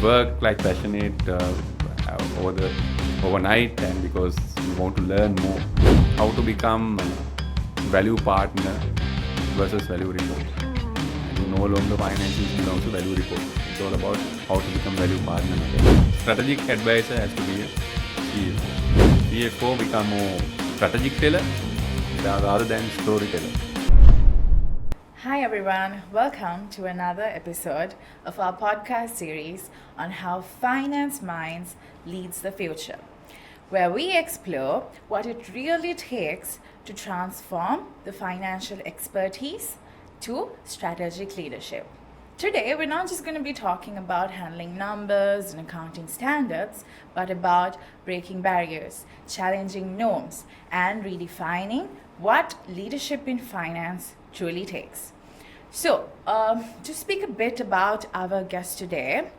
work like passionate overnight, and because you want to learn more how to become value partner versus value report. And no longer finances belongs to value report. It's all about how to become value partner. Strategic advisor has to be a CFO. CFO become more strategic teller rather than storyteller. Hi everyone, welcome to another episode of our podcast series on how finance minds leads the future, where we explore what it really takes to transform the financial expertise to strategic leadership. Today, we're not just going to be talking about handling numbers and accounting standards, but about breaking barriers, challenging norms, and redefining what leadership in finance truly takes. So, to speak a bit about our guest today,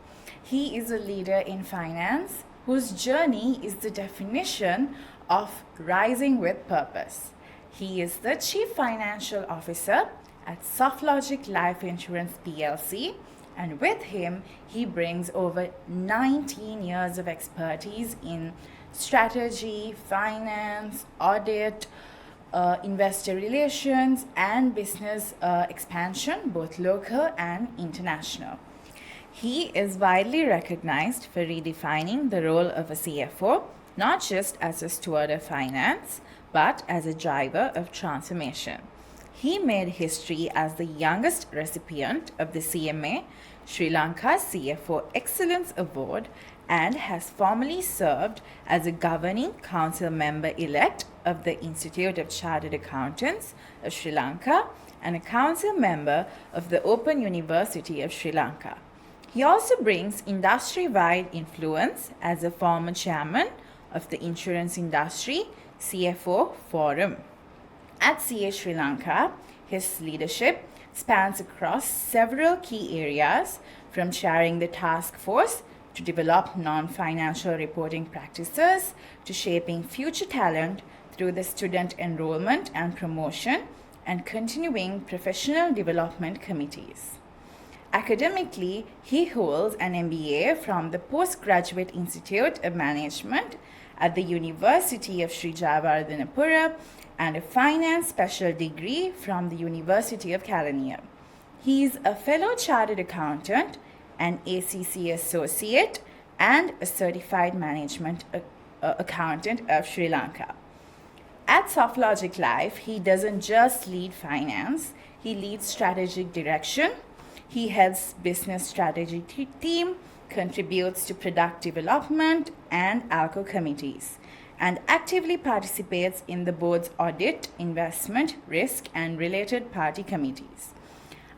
he is a leader in finance whose journey is the definition of rising with purpose. He is the Chief Financial Officer at Softlogic Life Insurance PLC, and with him, he brings over 19 years of expertise in strategy, finance, audit, investor relations, and business expansion, both local and international. He is widely recognized for redefining the role of a CFO, not just as a steward of finance, but as a driver of transformation. He made history as the youngest recipient of the CMA Sri Lanka CFO Excellence Award and has formerly served as a governing council member-elect of the Institute of Chartered Accountants of Sri Lanka and a council member of the Open University of Sri Lanka. He also brings industry-wide influence as a former chairman of the Insurance Industry CFO Forum. At CA Sri Lanka, his leadership spans across several key areas, from chairing the task force to develop non-financial reporting practices to shaping future talent through the student enrollment and promotion and continuing professional development committees. Academically, he holds an MBA from the Postgraduate Institute of Management at the University of Sri Jayewardenepura and a finance special degree from the University of Kelaniya. He is a fellow chartered accountant, an ACC associate, and a certified management accountant of Sri Lanka. At Softlogic Life, he doesn't just lead finance, he leads strategic direction. He heads business strategy team, contributes to product development and ALCO committees, and actively participates in the board's audit, investment, risk, and related party committees.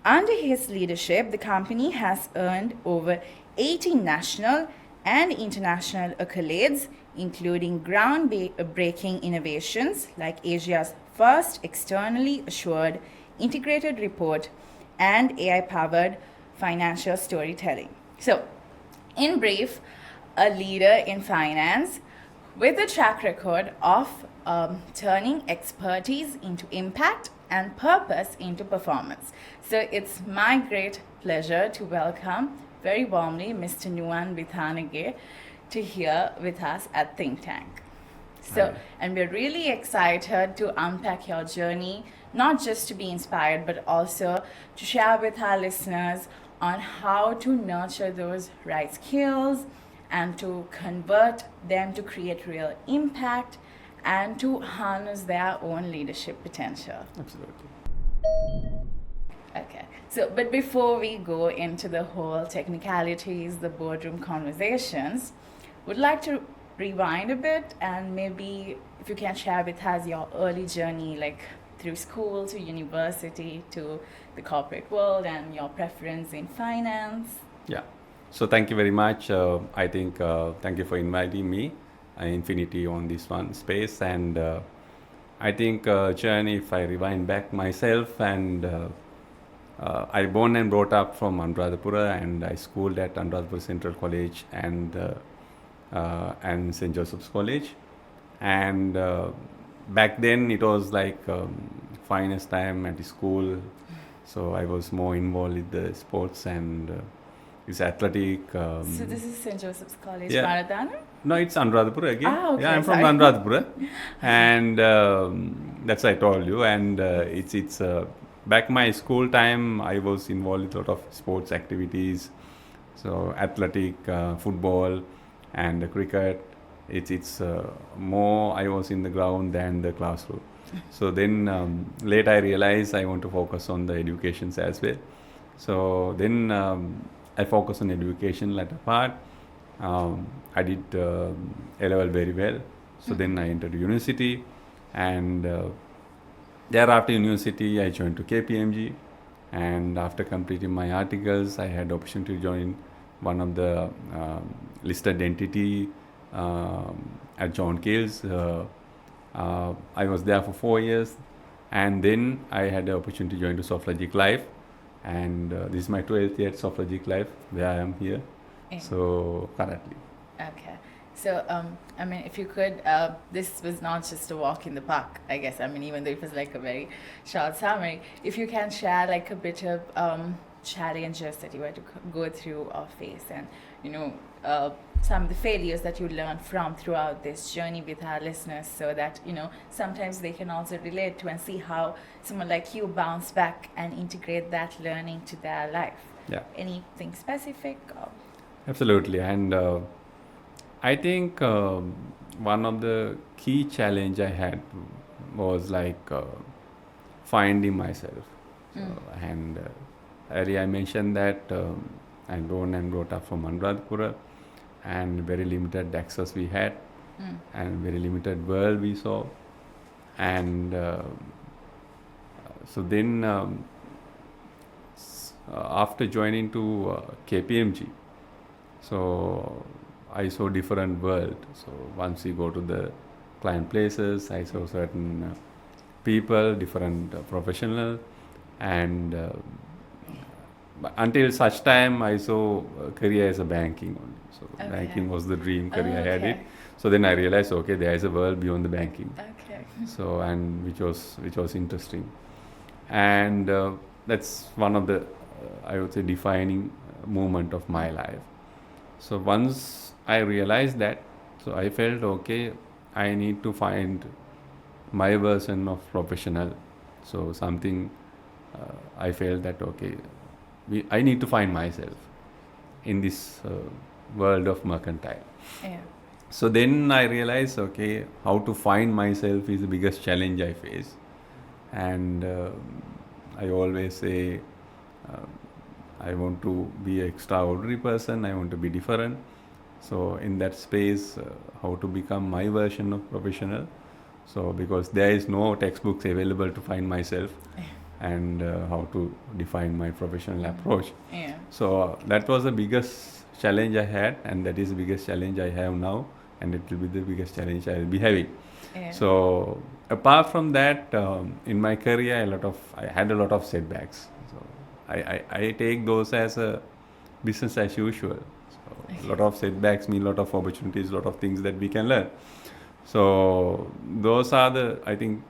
Under his leadership, the company has earned over 80 national and international accolades, including groundbreaking innovations like Asia's first externally assured integrated report and AI-powered financial storytelling. So, in brief, a leader in finance with a track record of turning expertise into impact and purpose into performance. So it's my great pleasure to welcome very warmly Mr. Nuwan Withanage to here with us at Think Tank. And we're really excited to unpack your journey, not just to be inspired, but also to share with our listeners on how to nurture those right skills and to convert them to create real impact and to harness their own leadership potential. Absolutely. Okay, so but before we go into the whole technicalities, the boardroom conversations, would like to rewind a bit and maybe if you can share with us your early journey, like through school to university to the corporate world and your preference in finance. Yeah. So thank you very much. I think thank you for inviting me, Infinity, on this one space. And I think journey, if I rewind back myself, and I born and brought up from Anuradhapura, and I schooled at Anuradhapura Central College and St. Joseph's College. And back then it was like finest time at the school, so I was more involved with the sports and It's athletic. So this is St. Joseph's College, Yeah. Maradana? No, it's Anuradhapura again. Ah, okay, Yeah, I'm from sorry. Anuradhapura, and that's I told you. And it's back my school time. I was involved in a lot of sports activities, so athletic, football, and cricket. It's more I was in the ground than the classroom. So then late I realized I want to focus on the educations as well. So then I focus on education latter part. I did A-level very well. So then I entered university, and thereafter university I joined to KPMG, and after completing my articles I had opportunity to join one of the listed entity at John Cale's. I was there for 4 years, and then I had the opportunity to join to Softlogic Life, and this is my 12th year at Softlogic Life where I am here. Yeah. So currently. Okay. So, I mean, if you could, this was not just a walk in the park, I guess. I mean, even though it was like a very short summary, if you can share like a bit of challenges that you had to go through or face, and, you know, some of the failures that you learned from throughout this journey with our listeners, so that, you know, sometimes they can also relate to and see how someone like you bounce back and integrate that learning to their life. Yeah. Anything specific? Or? Absolutely, and I think one of the key challenge I had was like finding myself. So, and earlier I mentioned that I'm born and brought up from Anuradhapura, and very limited access we had, and very limited world we saw, and so then after joining to KPMG, so I saw different world. So once we go to the client places, I saw certain people, different professional, and but until such time I saw career as a banking only. So Okay. banking was the dream career I had it. Okay. So then I realized, okay, there is a world beyond the banking. Okay. So and which was interesting, and that's one of the I would say defining moment of my life. So once I realized that, so I felt okay, I need to find my version of professional. So something I felt that okay, I need to find myself in this world of mercantile. Yeah. So then I realized okay, how to find myself is the biggest challenge I face, and I always say I want to be an extraordinary person. I want to be different. So in that space, how to become my version of professional. So because there is no textbooks available to find myself, and how to define my professional approach. Yeah. So that was the biggest challenge I had, and that is the biggest challenge I have now, and it will be the biggest challenge I will be having. Yeah. So apart from that, in my career, I had a lot of setbacks. So I take those as a business as usual. So a lot of setbacks mean a lot of opportunities, a lot of things that we can learn. So those are the, I think,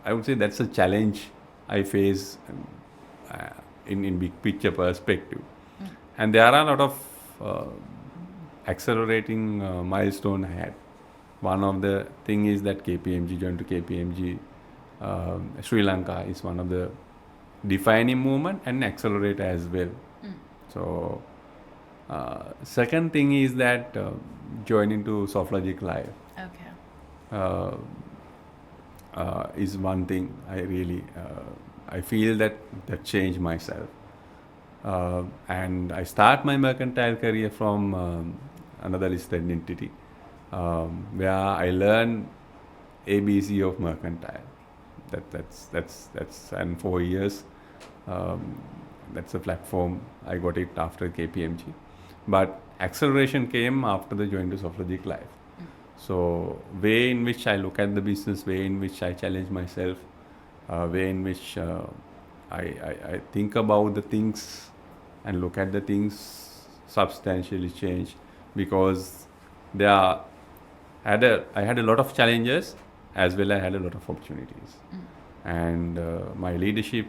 I would say that's a challenge I face in big picture perspective. And there are a lot of accelerating milestone I had. One of the thing is that KPMG, joined to KPMG, Sri Lanka is one of the defining movement and accelerator as well. So second thing is that joining to Softlogic Life Okay. is one thing I really I feel that changed myself. And I start my mercantile career from another listed entity where I learn ABC of mercantile. That's and 4 years. That's a platform I got it after KPMG, but acceleration came after the join to Softlogic Life. So way in which I look at the business, way in which I challenge myself, way in which I think about the things and look at the things substantially change, because I had a lot of challenges as well. I had a lot of opportunities, and my leadership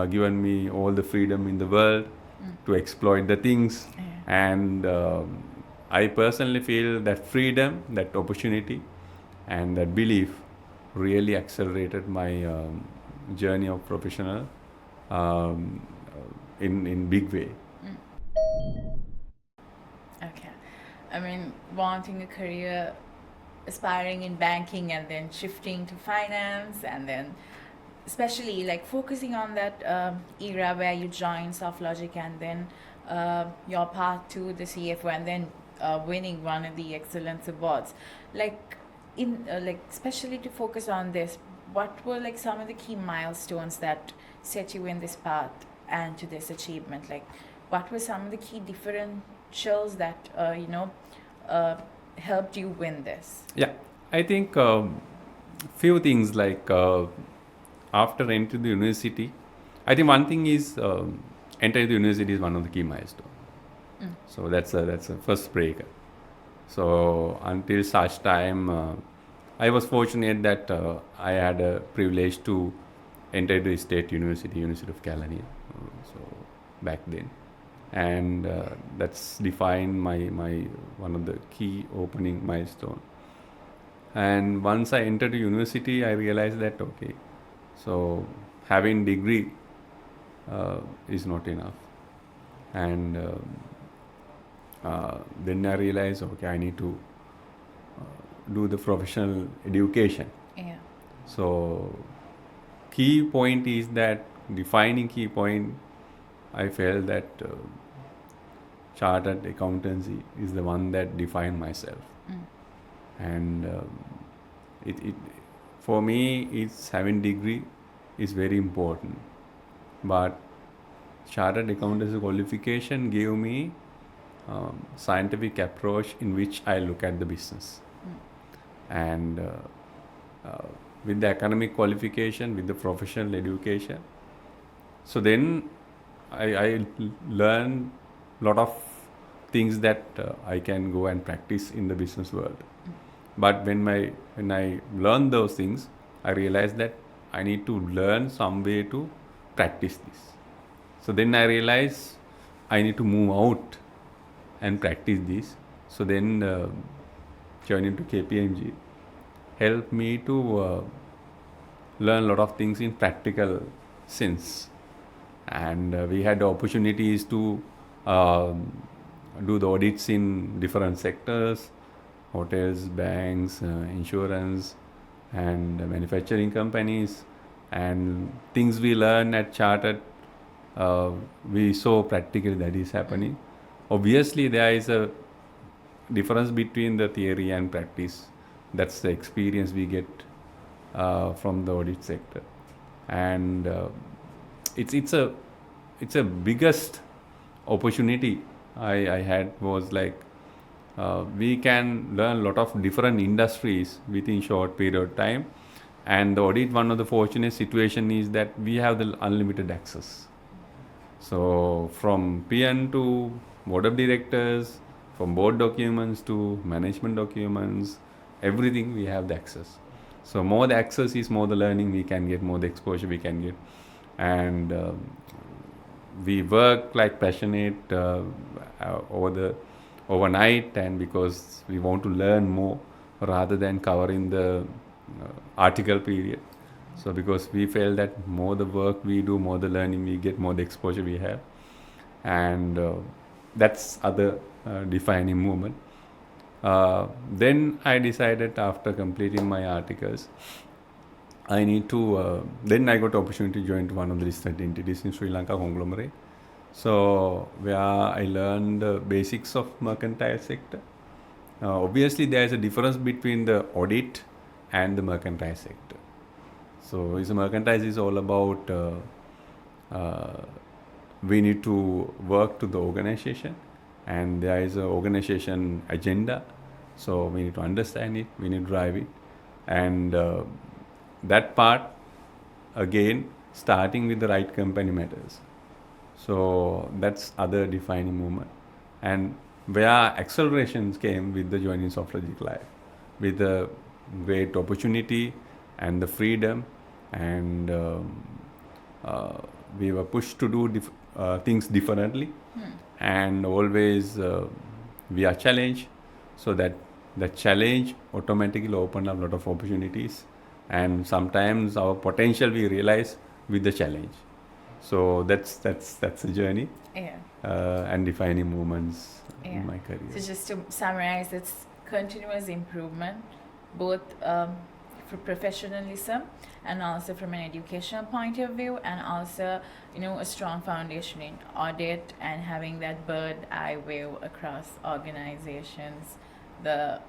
given me all the freedom in the world, to exploit the things. Yeah. And I personally feel that freedom, that opportunity, and that belief really accelerated my journey of professional um, in big way. Okay. I mean, wanting a career, aspiring in banking and then shifting to finance, and then especially like focusing on that era where you joined Softlogic, and then your path to the CFO, and then winning one of the Excellence Awards. Like like especially to focus on this, what were like some of the key milestones that set you in this path and to this achievement? Like, what were some of the key differentials that helped you win this? Yeah, I think few things like after entering the university, I think one thing is entering the university is one of the key milestones. So that's a first break. So until such time, I was fortunate that I had a privilege to enter the state university, University of California. So back then, and that's defined my one of the key opening milestone. And once I entered the university, I realized that okay, so having degree is not enough, and then I realized okay, I need to do the professional education. Yeah. So key point is that defining key point, I felt that chartered accountancy is the one that defined myself. And it for me, it's having degree is very important, but chartered accountancy qualification gave me scientific approach in which I look at the business. And with the academic qualification, with the professional education, so then I learned a lot of things that I can go and practice in the business world. But when I learned those things, I realized that I need to learn some way to practice this. So then I realized I need to move out and practice this. So then joining to KPMG helped me to learn a lot of things in practical sense. And we had opportunities to do the audits in different sectors, hotels, banks, insurance, and manufacturing companies. And things we learn at Chartered, we saw practically that is happening. Obviously, there is a difference between the theory and practice. That's the experience we get from the audit sector. And it's a biggest opportunity I had was like we can learn a lot of different industries within short period of time. And the audit, one of the fortunate situation is that we have the unlimited access. So from PN to board of directors, from board documents to management documents, everything we have the access. So more the access is more the learning we can get, more the exposure we can get. And we work like passionate overnight, and because we want to learn more rather than covering the article period. So because we felt that more the work we do, more the learning we get, more the exposure we have. And that's other defining moment. Then I decided after completing my articles, I need to, then I got opportunity to join to one of the listed entities in Sri Lanka conglomerate. So where I learned the basics of mercantile sector. Obviously there is a difference between the audit and the mercantile sector. So the mercantile is all about we need to work to the organization, and there is an organization agenda. So we need to understand it, we need to drive it. And that part, again, starting with the right company matters. So that's other defining moment. And where accelerations came with the joining Softlogic Life, with the great opportunity and the freedom, and we were pushed to do things differently, and always we are challenged, so that the challenge automatically open up a lot of opportunities, and sometimes our potential we realize with the challenge. So that's a journey Yeah. and defining moments Yeah. in my career. So just to summarize, it's continuous improvement, both for professionalism and also from an educational point of view, and also a strong foundation in audit and having that bird eye view across organizations, the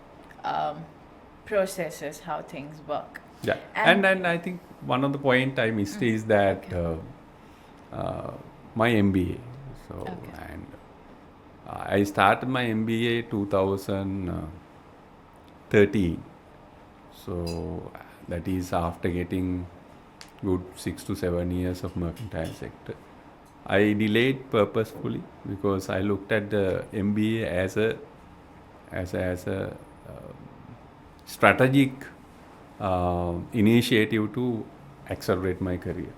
processes, how things work. Yeah, And- and I think one of the point I missed is that my MBA. So Okay. and I started my MBA 2013. So that is after getting good 6 to 7 years of mercantile sector. I delayed purposefully because I looked at the MBA as a strategic initiative to accelerate my career.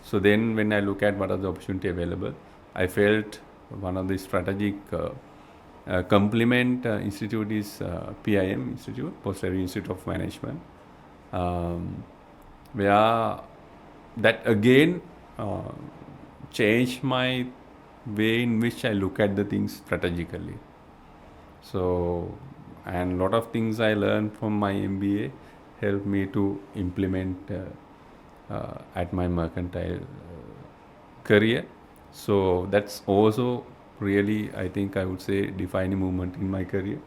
So then when I look at what are the opportunity available, I felt one of the strategic complement institute is PIM Institute, Post-Graduate Institute of Management, where that again changed my way in which I look at the things strategically. So, and a lot of things I learned from my MBA helped me to implement at my mercantile career. So that's also really, I think I would say, defining moment in my career.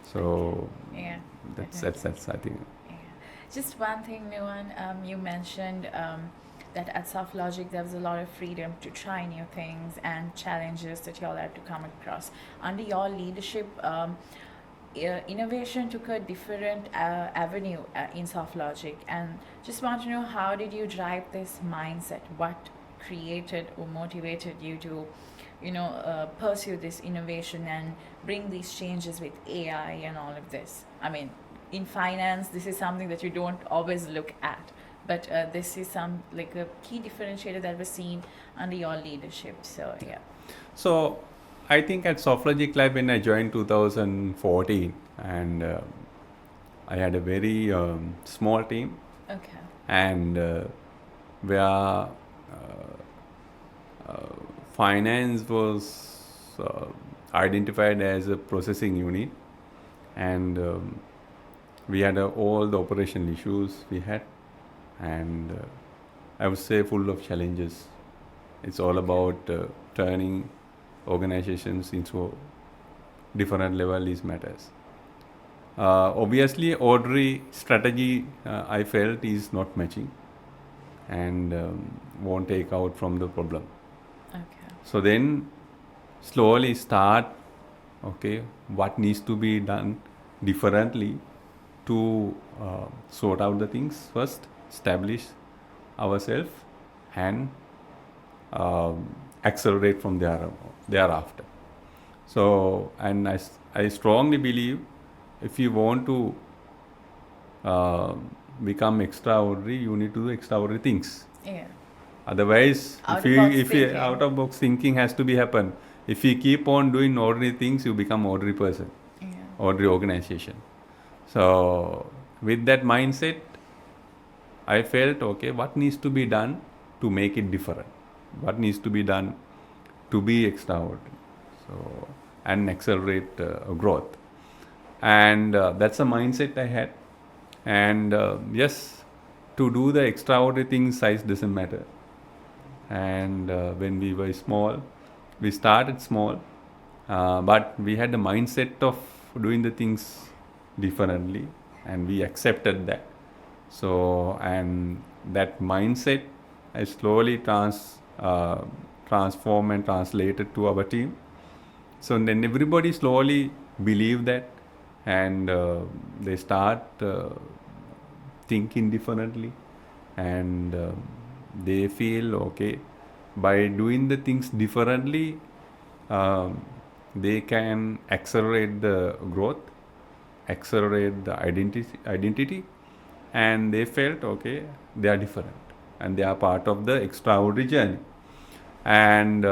So Yeah. that's I think. Yeah. Just one thing, Nuwan, you mentioned that at Softlogic there was a lot of freedom to try new things and challenges that you all had to come across. Under your leadership, innovation took a different avenue in Softlogic, and just want to know, how did you drive this mindset? What created or motivated you to pursue this innovation and bring these changes with AI and all of this? I mean, in finance, this is something that you don't always look at, but this is like a key differentiator that was seen under your leadership. So yeah. So I think at Softlogic Life when I joined 2014, and I had a very small team, Okay. and where finance was identified as a processing unit, and we had all the operational issues we had, and I would say full of challenges. It's all about turning organizations into different level is matters. Obviously, ordinary strategy I felt is not matching, and won't take out from the problem. Okay. So then slowly start, okay, what needs to be done differently to sort out the things first, establish ourselves, and accelerate from thereafter. So, and I strongly believe if you want to become extraordinary, you need to do extraordinary things. Yeah. Otherwise, Out if of box you thinking. out of box thinking has to be happen. If you keep on doing ordinary things, you become ordinary person, Yeah. ordinary organization. So with that mindset, I felt, okay, what needs to be done to make it different? What needs to be done to be extraordinary? So, and accelerate growth. And that's a mindset I had. And yes, to do the extraordinary things, size doesn't matter. And when we were small, we started small, but we had the mindset of doing the things differently, and we accepted that. So, and that mindset I slowly transformed and translated to our team. So then everybody slowly believe that, and they start thinking differently, and they feel, okay, by doing the things differently, they can accelerate the growth, accelerate the identity, and they felt, okay, they are different and they are part of the extraordinary journey. And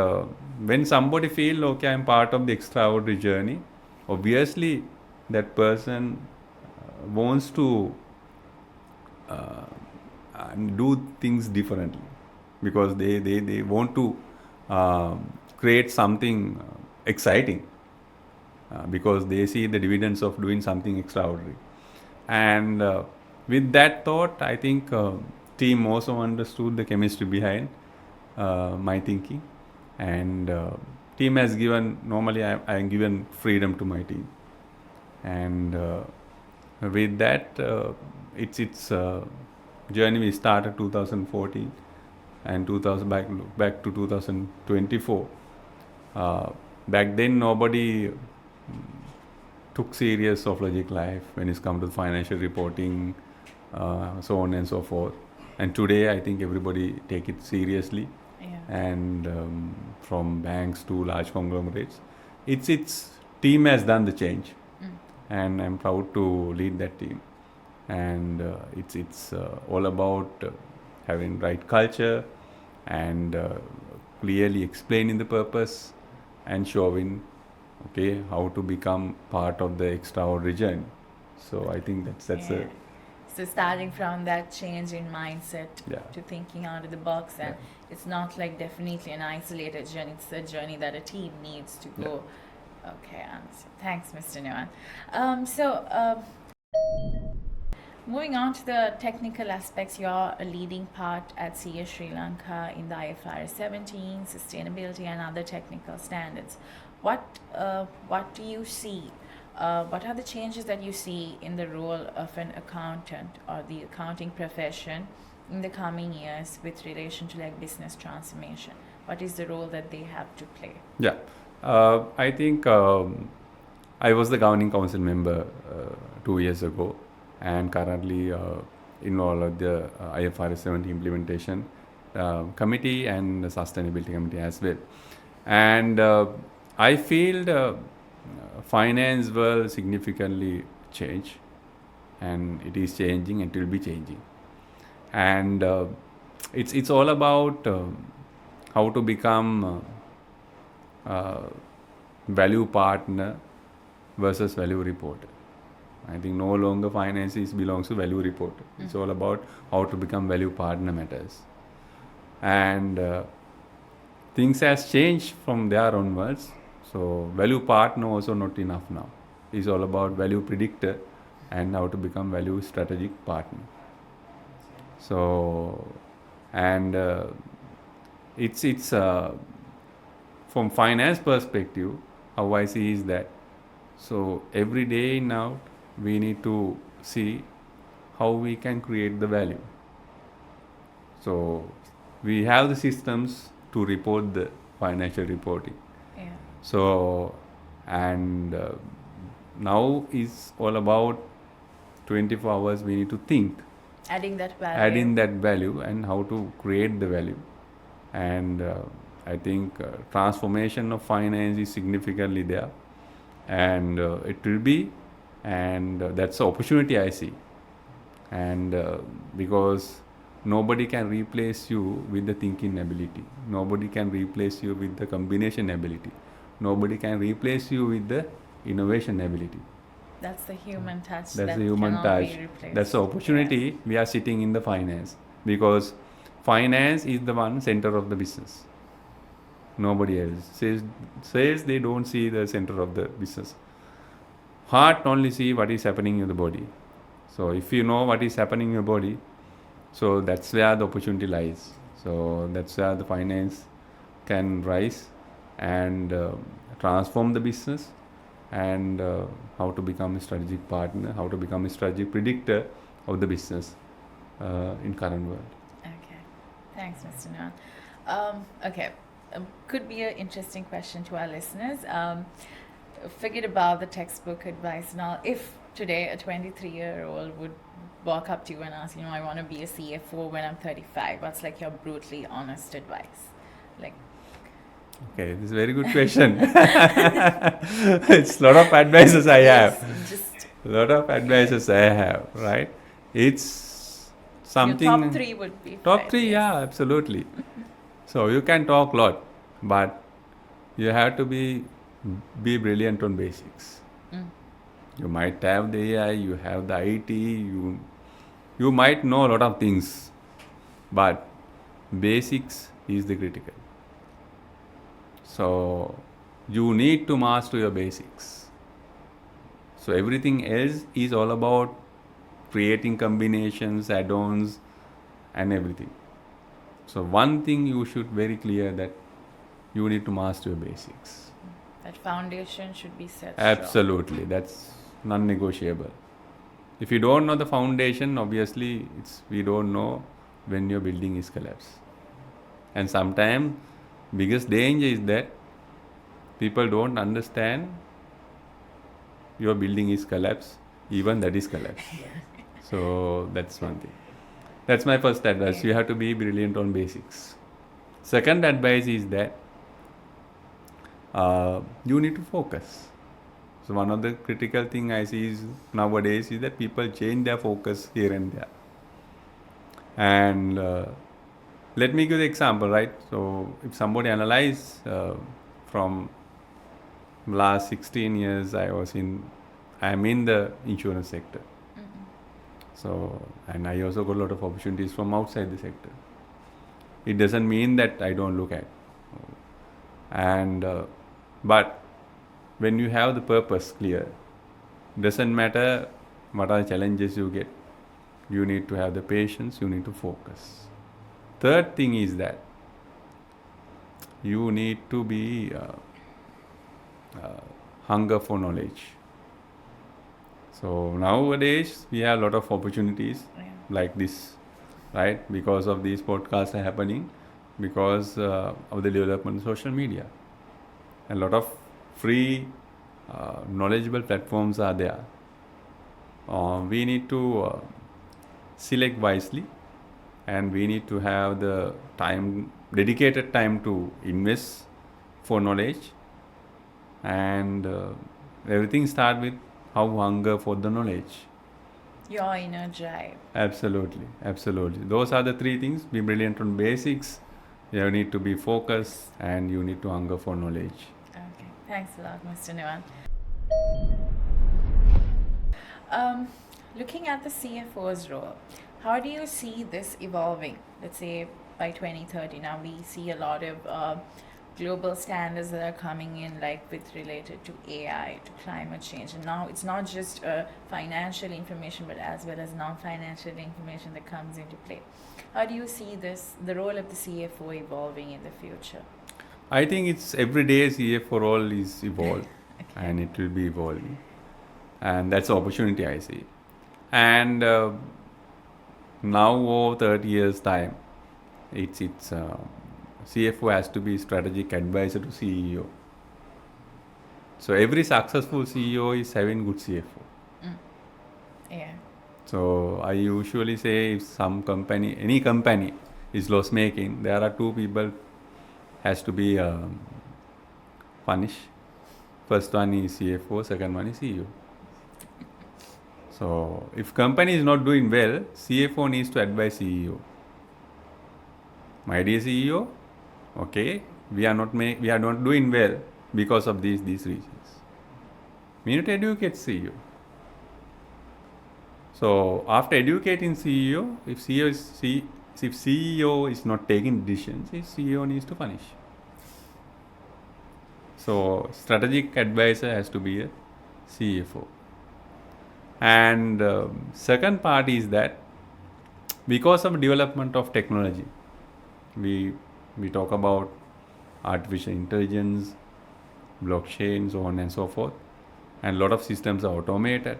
when somebody feel, okay, I'm part of the extraordinary journey, obviously that person wants to do things differently, because they want to create something exciting, because they see the dividends of doing something extraordinary. And with that thought, I think team also understood the chemistry behind my thinking. And team has given, normally I am given freedom to my team. And with that, it's journey we started 2014 and 2000 back to 2024. Back then nobody took serious Softlogic Life when it's come to financial reporting, so on and so forth. And today I think everybody take it seriously. Yeah. And from banks to large conglomerates, its team has done the change, and I'm proud to lead that team. And it's all about having right culture, and clearly explaining the purpose, and showing, okay, how to become part of the extraordinary journey. So I think that's Yeah. So starting from that change in mindset Yeah. to thinking out of the box, and Yeah. it's not like definitely an isolated journey. It's a journey that a team needs to go. Okay, I understand. Thanks, Mr. Nuwan. Moving on to the technical aspects, you're a leading part at CS Sri Lanka in the IFRS 17, sustainability, and other technical standards. What do you see? What are the changes that you see in the role of an accountant or the accounting profession in the coming years with relation to like business transformation? What is the role that they have to play? Yeah, I think I was the governing council member 2 years ago, and currently involved with the IFRS 17 implementation committee and the sustainability committee as well. And I feel the finance will significantly change, and it is changing, and it will be changing. And it's all about how to become value partner versus value reporter. I think no longer finance belongs to value reporter. It's all about how to become value partner matters. And things has changed from there onwards. So value partner also not enough now. It's all about value predictor and how to become value strategic partner. So, and it's from finance perspective, how I see is that, so every day now we need to see how we can create the value. So we have the systems to report the financial reporting. Yeah. So, and now is all about 24 hours we need to think, Adding that value. adding that value, and how to create the value. And I think transformation of finance is significantly there, and it will be, and that's the opportunity I see. And because nobody can replace you with the thinking ability, nobody can replace you with the combination ability, nobody can replace you with the innovation ability. That's the human touch. That's that the human cannot touch. Be replaced. That's the opportunity we are sitting in the finance, because finance is the one center of the business. Nobody else says they don't see the center of the business. Heart only see what is happening in the body. So if you know what is happening in your body, so that's where the opportunity lies. So that's where the finance can rise and transform the business, and how to become a strategic partner, how to become a strategic predictor of the business in current world. Okay, thanks, Mr. Nuwan. Okay, could be an interesting question to our listeners. Forget about the textbook advice now. If today a 23-year-old would walk up to you and ask, I want to be a CFO when I'm 35, what's like your brutally honest advice? Like, okay, this is a very good question. It's a lot of advices I have. Just A lot of advices I have, right? It's something. your top three would be Top fine, three, yes. yeah, absolutely. So you can talk a lot, but you have to be brilliant on basics. Mm. You might have the AI, you have the IT, you might know a lot of things, but basics is the critical. So you need to master your basics. So everything else is all about creating combinations, add-ons, and everything. So one thing you should very clear that you need to master your basics. That foundation should be set. Absolutely, that's non-negotiable. If you don't know the foundation, obviously we don't know when your building is collapsed. And sometimes biggest danger is that people don't understand your building is collapsed, even that is collapsed. So that's one thing. That's my first advice. You have to be brilliant on basics. Second advice is that you need to focus. So one of the critical thing I see is nowadays is that people change their focus here and there. And let me give the example, right? So if somebody analyze from last 16 years, I'm in the insurance sector. So, and I also got a lot of opportunities from outside the sector. It doesn't mean that I don't look at. And but when you have the purpose clear, doesn't matter what are the challenges you get. You need to have the patience. You need to focus. Third thing is that you need to be hunger for knowledge. So nowadays we have a lot of opportunities like this, right? Because of these podcasts are happening, because of the development of social media. A lot of free knowledgeable platforms are there. We need to select wisely, and we need to have the dedicated time to invest for knowledge, and everything start with how hunger for the knowledge. Your inner drive. Absolutely. Those are the three things. Be brilliant on basics. You need to be focused, and you need to hunger for knowledge. Okay, thanks a lot, Mr. Nuwan. Looking at the CFO's role, how do you see this evolving? Let's say by 2030, now we see a lot of global standards that are coming in, like with related to AI, to climate change, and now it's not just financial information, but as well as non-financial information that comes into play. How do you see the role of the CFO evolving in the future? I think it's every day CFO role is evolved, Okay. and it will be evolving, and that's the opportunity I see. And now over 30 years time, it's CFO has to be strategic advisor to CEO. So every successful CEO is having good CFO. Yeah. So I usually say if any company is loss making, there are two people has to be punished. First one is CFO, second one is CEO. So if company is not doing well, CFO needs to advise CEO. My dear CEO, okay, we are not doing well because of these reasons. We need to educate CEO. So after educating CEO, if CEO is not taking decisions, CEO needs to punish. So strategic advisor has to be a CFO. And second part is that because of development of technology, we talk about artificial intelligence, blockchain, so on and so forth, and a lot of systems are automated,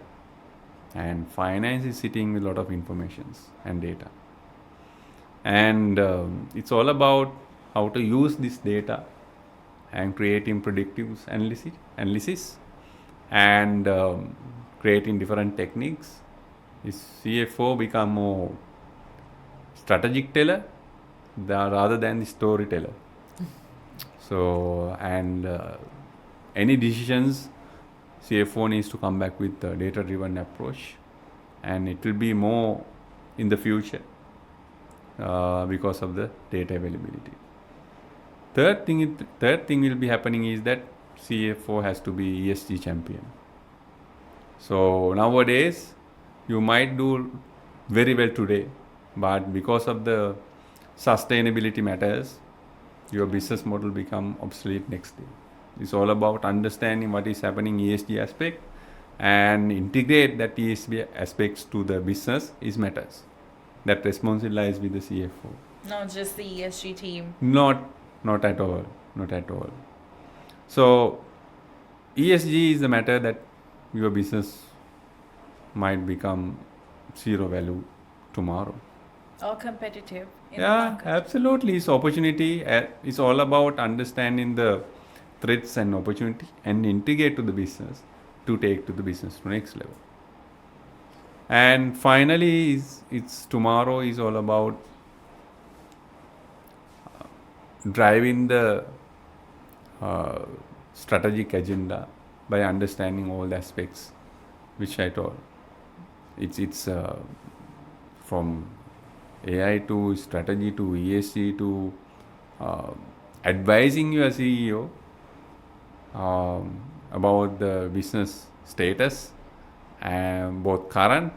and finance is sitting with a lot of informations and data, and it's all about how to use this data and creating predictive analysis and creating different techniques. Is CFO become more strategic teller rather than the storyteller. So, and any decisions, CFO needs to come back with a data-driven approach, and it will be more in the future because of the data availability. Third thing will be happening is that CFO has to be ESG champion. So nowadays, you might do very well today, but because of the sustainability matters, your business model become obsolete next day. It's all about understanding what is happening ESG aspect and integrate that ESG aspects to the business is matters. That responsibility lies with the CFO. Not just the ESG team. Not at all. Not at all. So ESG is the matter that your business might become zero value tomorrow. Or competitive in the Yeah, market. absolutely. It's opportunity. It's all about understanding the threats and opportunity and integrate to the business to take to the business to next level. And finally, it's tomorrow is all about driving the strategic agenda by understanding all the aspects which I told. It's from AI to strategy to ESG to advising your CEO about the business status and both current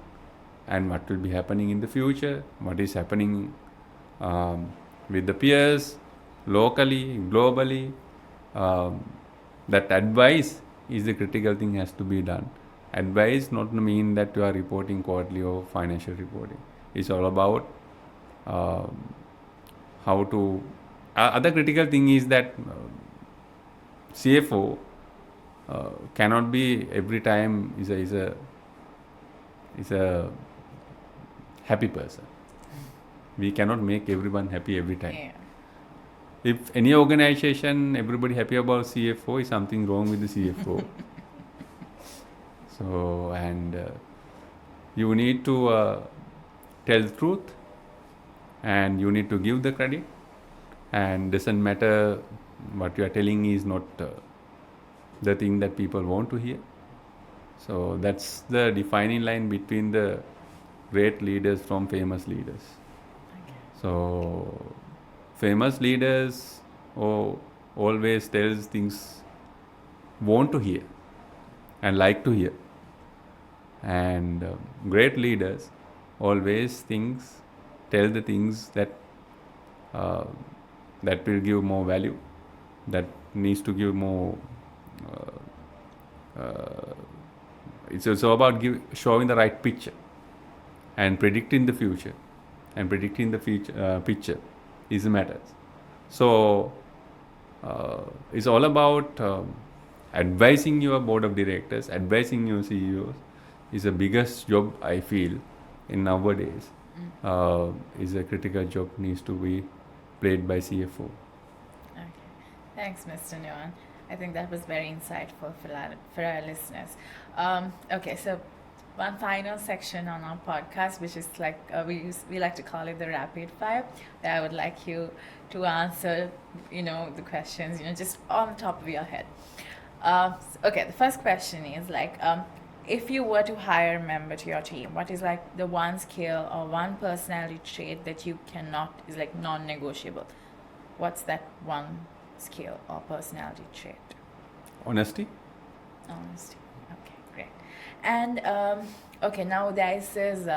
and what will be happening in the future, what is happening with the peers locally, globally. That advice is the critical thing has to be done. Advice not mean that you are reporting quarterly or financial reporting. It's all about how to. Other critical thing is that CFO cannot be every time is a happy person. We cannot make everyone happy every time. Yeah. If any organization everybody happy about CFO, is something wrong with the CFO. So and you need to tell the truth, and you need to give the credit, and doesn't matter what you are telling is not the thing that people want to hear. So that's the defining line between the great leaders from famous leaders. Okay. So famous leaders always tells things want to hear and like to hear, and great leaders always tell the things that that will give more value, that needs to give more. It's also about showing the right picture and predicting the future, and predicting the future picture is matters. So it's all about advising your board of directors, advising your CEOs is the biggest job I feel in nowadays. Is a critical job needs to be played by CFO. Okay. Thanks, Mr. Nuwan. I think that was very insightful for our listeners. Okay, so one final section on our podcast, which is like we like to call it the rapid fire. That I would like you to answer, the questions, just on the top of your head. Okay, the first question is like, if you were to hire a member to your team, what is like the one skill or one personality trait that you cannot, is like non-negotiable? What's that one skill or personality trait? Honesty. Honesty. Okay, great. And okay, now there's this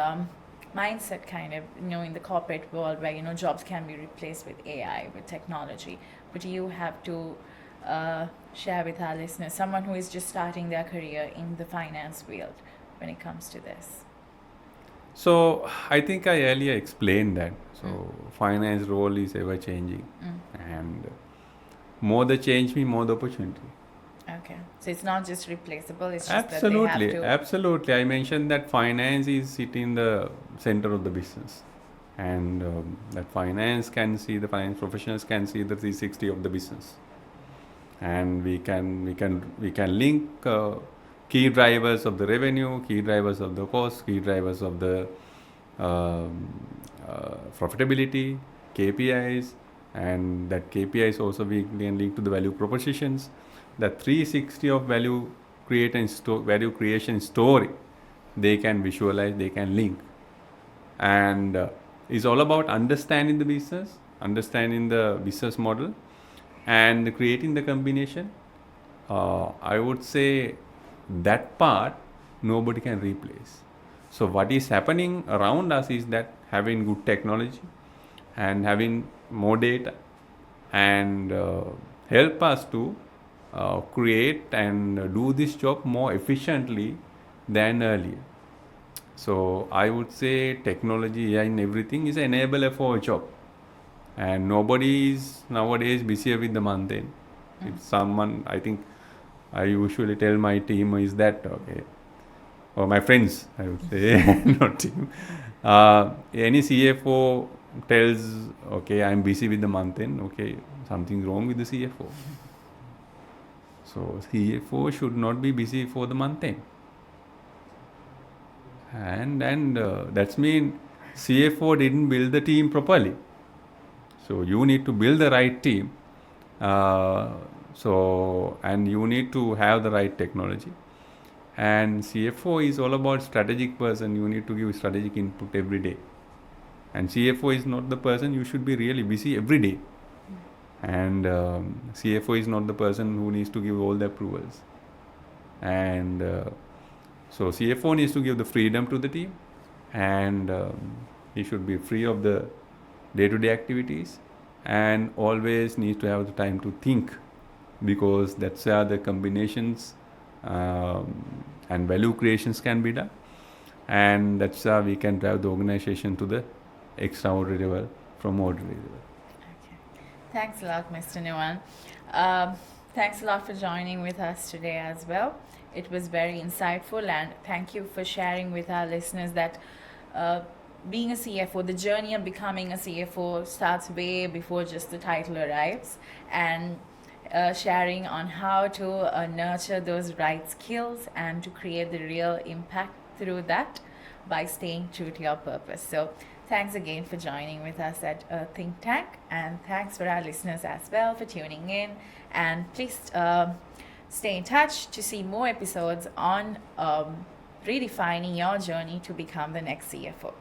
mindset kind of, in the corporate world where, jobs can be replaced with AI, with technology. But you have to share with our listeners, someone who is just starting their career in the finance field when it comes to this. So I think I earlier explained that. So finance role is ever changing, and more the change means more the opportunity. Okay, so it's not just replaceable. It's just Absolutely, that they have to. absolutely. I mentioned that finance is sitting in the center of the business, and that finance professionals can see the 360 of the business, and we can link key drivers of the revenue, key drivers of the cost, key drivers of the profitability, KPIs, and that KPIs also we can link to the value propositions. The 360 of value creation story, they can visualize, they can link, and it's all about understanding the business, understanding the business model, and creating the combination, I would say that part nobody can replace. So what is happening around us is that having good technology and having more data and help us to create and do this job more efficiently than earlier. So I would say technology, AI, and everything is an enabler for a job, and nobody is nowadays busier with the month end. If someone, I think, I usually tell my team is that okay, or my friends, I would say, not team. Any CFO tells, okay, I'm busy with the month end. Okay, something's wrong with the CFO. So CFO should not be busy for the month end. And that's mean CFO didn't build the team properly. So you need to build the right team. And you need to have the right technology. And CFO is all about strategic person. You need to give strategic input every day. And CFO is not the person you should be really busy every day. And CFO is not the person who needs to give all the approvals. And so CFO needs to give the freedom to the team, and he should be free of the day-to-day activities, and always needs to have the time to think, because that's where the combinations and value creations can be done, and that's how we can drive the organization to the extraordinary level from ordinary level. Okay. Thanks a lot, Mr. Nuwan. Thanks a lot for joining with us today as well. It was very insightful, and thank you for sharing with our listeners that being a CFO, the journey of becoming a CFO starts way before just the title arrives, and sharing on how to nurture those right skills and to create the real impact through that by staying true to your purpose. So thanks again for joining with us at Think Tank, and thanks for our listeners as well for tuning in. And please stay in touch to see more episodes on redefining your journey to become the next CFO.